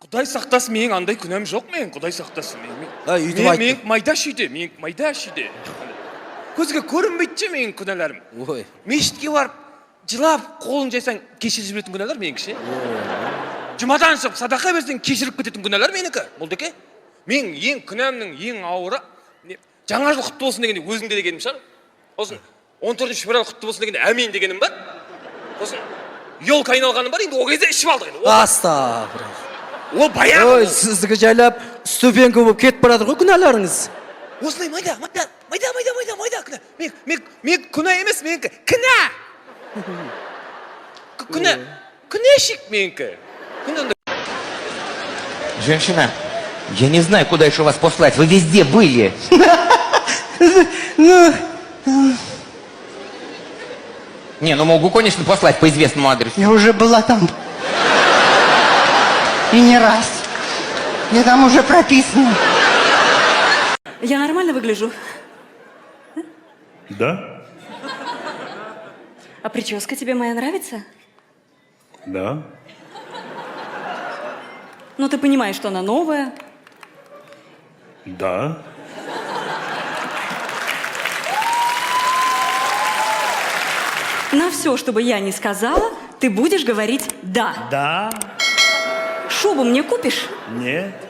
Құдай сақтасын, менің андай күнәм жоқ, мен Құдай сақтасын. Мен майда шүйде. Көзге көрінбейді же менің күнәларым. Ой. Мешітке барып, жылап, қолын жайсаң, кешіріп жіберетін күнәлар меніңше. Жұмадан шығып, садақа берсең, кешіріп кететін күнәлар менікі. Молдеке, мен ең күнәмнің ең ауыры, жаңа жыл құтты болсын дегенде өзіңде дегенім шығар. Осын 14 февраль құтты болсын дегенде әмин дегенім бар. Осын елка айналғаным бар, енді ол кезде ішіп алдық. Астағфиралла. Ол баяғы. Ой, сіздікі жайлап ступенька болып кетіп барады ғой күнәларыңыз. Осылай майда күнә. Мен күнә емес, менікі кінә. Күнәшік менікі. Женщина, я не знаю, куда еще вас послать. Вы везде были. Не, ну могу, конечно, послать по известному адресу. Я уже была там. И не раз. Я там уже прописана. Я нормально выгляжу? Да? А прическа тебе моя нравится? Да. Ну, ты понимаешь, что она новая. Да. На все, что бы я ни сказала, ты будешь говорить «да». Да. Шубу мне купишь? Нет.